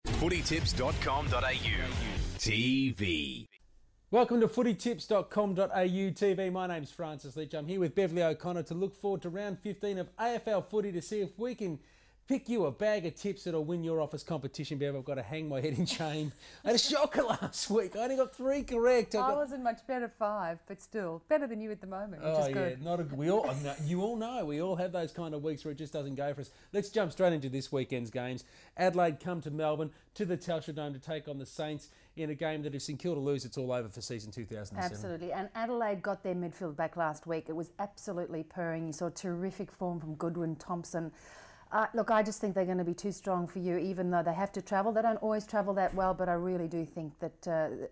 footytips.com.au TV. Welcome to footytips.com.au TV. My name's Francis Leach. I'm here with Beverly O'Connor to look forward to round 15 of AFL footy to see if we can pick you a bag of tips that'll win your office competition, Bev. I've got to hang my head in shame. I had a shocker last week. I only got 3 correct. I wasn't much better, 5, but still better than you at the moment, which is good. We all, you all know, we all have those kind of weeks where it just doesn't go for us. Let's jump straight into this weekend's games. Adelaide come to Melbourne, to the Telstra Dome to take on the Saints in a game that if St Kilda lose, it's all over for season 2007. Absolutely, and Adelaide got their midfield back last week. It was absolutely purring. You saw terrific form from Goodwin, Thompson. Look, I just think they're going to be too strong for you, even though they have to travel. They don't always travel that well, but I really do think that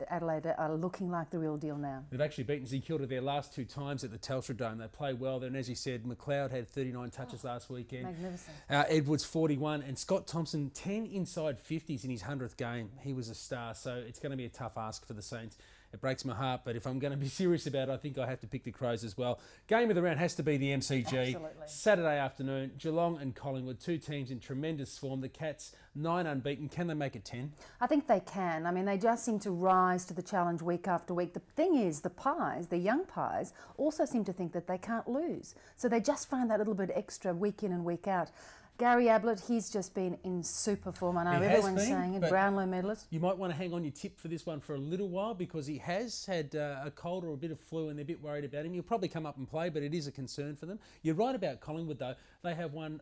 Adelaide are looking like the real deal now. They've actually beaten St Kilda their last 2 times at the Telstra Dome. They play well there, and as you said, McLeod had 39 touches last weekend. Magnificent. Edwards 41, and Scott Thompson 10 inside 50s in his 100th game. He was a star, so it's going to be a tough ask for the Saints. It breaks my heart, but if I'm going to be serious about it, I think I have to pick the Crows as well. Game of the round has to be the MCG. Absolutely. Saturday afternoon, Geelong and Collingwood, 2 teams in tremendous form. The Cats, 9 unbeaten. Can they make it 10? I think they can. I mean, they just seem to rise to the challenge week after week. The thing is, the Pies, the young Pies, also seem to think that they can't lose. So they just find that little bit extra week in and week out. Gary Ablett, he's just been in super form. I know everyone's saying it. Brownlow medalist. You might want to hang on your tip for this one for a little while because he has had a cold or a bit of flu and they're a bit worried about him. He'll probably come up and play, but it is a concern for them. You're right about Collingwood, though. They have won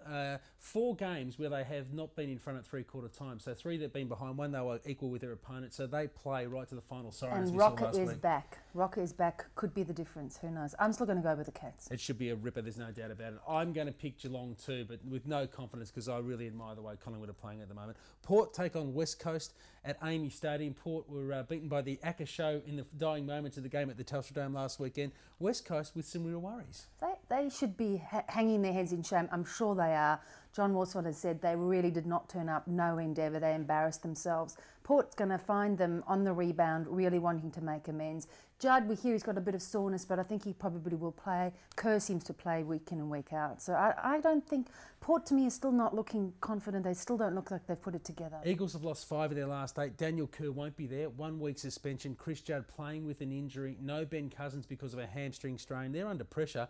4 games where they have not been in front at three-quarter time. So 3 they've been behind, 1 they were equal with their opponent. So they play right to the final sirens. And Rocker is back. Rocker is back. Could be the difference. Who knows? I'm still going to go with the Cats. It should be a ripper. There's no doubt about it. I'm going to pick Geelong too, but with no confidence because I really admire the way Collingwood are playing at the moment. Port take on West Coast at Amy Stadium. Port were beaten by the Acker Show in the dying moments of the game at the Telstra Dome last weekend. West Coast with some real worries. They should be hanging their heads in shame. I'm sure they are. John Worsfold has said they really did not turn up. No endeavour. They embarrassed themselves. Port's going to find them on the rebound, really wanting to make amends. Judd, we hear he's got a bit of soreness, but I think he probably will play. Kerr seems to play week in and week out. So I don't think... Port, to me, is still not looking confident. They still don't look like they've put it together. Eagles have lost 5 of their last 8. Daniel Kerr won't be there. 1 week suspension. Chris Judd playing with an injury. No Ben Cousins because of a hamstring strain. They're under pressure.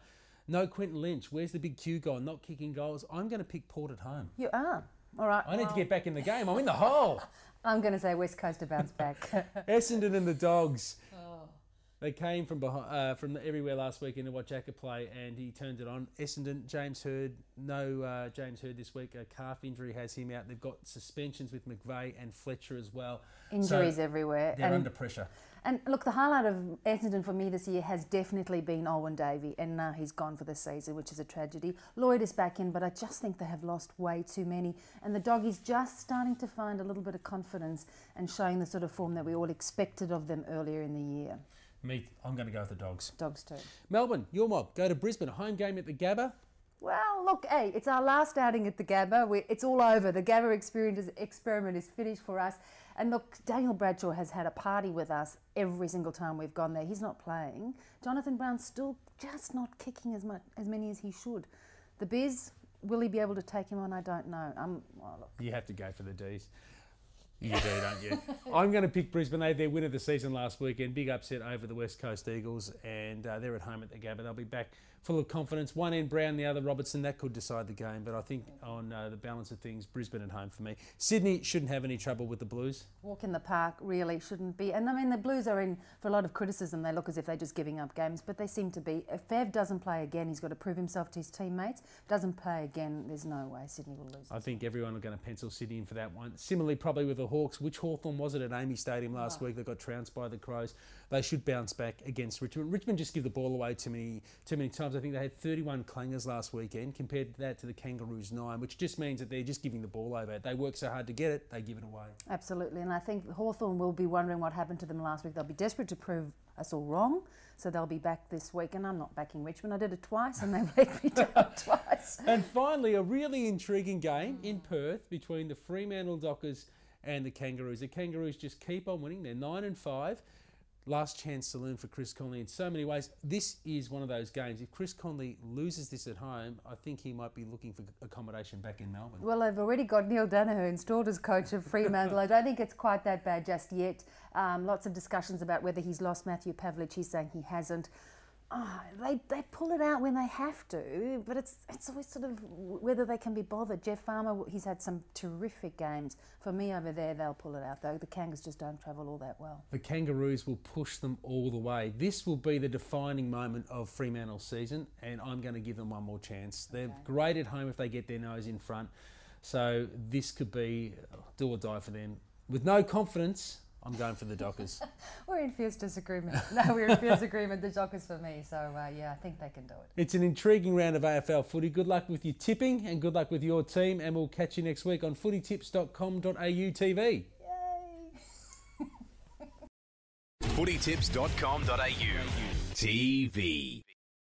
No Quentin Lynch. Where's the big Q gone? Not kicking goals. I'm going to pick Port at home. You are? All right. I need to get back in the game. I'm in the hole. I'm going to say West Coast to bounce back. Essendon and the Dogs. They came from everywhere last weekend to watch Acker play, and he turned it on. Essendon, James Hird, no James Hird this week. A calf injury has him out. They've got suspensions with McVeigh and Fletcher as well. Injuries everywhere. They're under pressure. And look, the highlight of Essendon for me this year has definitely been Owen Davey, and now he's gone for the season, which is a tragedy. Lloyd is back in, but I just think they have lost way too many. And the Doggies just starting to find a little bit of confidence and showing the sort of form that we all expected of them earlier in the year. I'm going to go with the Dogs. Dogs too. Melbourne, your mob, go to Brisbane, a home game at the Gabba. Well, look, hey, it's our last outing at the Gabba. It's all over. The Gabba experiment is finished for us. And look, Daniel Bradshaw has had a party with us every single time we've gone there. He's not playing. Jonathan Brown's still just not kicking as many as he should. The Biz, will he be able to take him on? I don't know. Look. You have to go for the Ds. You do, don't you? I'm going to pick Brisbane. They had their win of the season last weekend. Big upset over the West Coast Eagles, and they're at home at the Gabba. They'll be back full of confidence. One end Brown, the other Robertson. That could decide the game, but I think on the balance of things, Brisbane at home for me. Sydney shouldn't have any trouble with the Blues. Walk in the park really shouldn't be. And I mean, the Blues are in for a lot of criticism. They look as if they're just giving up games, but they seem to be. If Fev doesn't play again, he's got to prove himself to his teammates. Doesn't play again, there's no way Sydney will lose. I think everyone are going to pencil Sydney in for that one. Similarly, probably with the Hawks. Which Hawthorn was it at Amy Stadium last week? They got trounced by the Crows. They should bounce back against Richmond. Richmond just give the ball away too many times. I think they had 31 clangers last weekend compared to that to the Kangaroos 9, which just means that they're just giving the ball over. They work so hard to get it, they give it away. Absolutely, and I think Hawthorn will be wondering what happened to them last week. They'll be desperate to prove us all wrong, so they'll be back this week, and I'm not backing Richmond. I did it twice and they've let me down twice. And finally, a really intriguing game in Perth between the Fremantle Dockers and the Kangaroos. The Kangaroos just keep on winning. They're 9-5. last chance saloon for Chris Conley in so many ways. This is one of those games. If Chris Conley loses this at home, I think he might be looking for accommodation back in Melbourne. Well, they've already got Neil Danaher installed as coach of Fremantle. I don't think it's quite that bad just yet. Lots of discussions about whether he's lost Matthew Pavlich. He's saying he hasn't. They pull it out when they have to, but it's always sort of whether they can be bothered. Jeff Farmer, he's had some terrific games. For me over there, they'll pull it out though. The Kangas just don't travel all that well. The Kangaroos will push them all the way. This will be the defining moment of Fremantle's season, and I'm going to give them one more chance. They're great at home if they get their nose in front, so this could be do or die for them. With no confidence, I'm going for the Dockers. We're in fierce disagreement. No, we're in fierce agreement. The Dockers for me. So, yeah, I think they can do it. It's an intriguing round of AFL footy. Good luck with your tipping and good luck with your team. And we'll catch you next week on footytips.com.au TV. Footytips.com.au TV.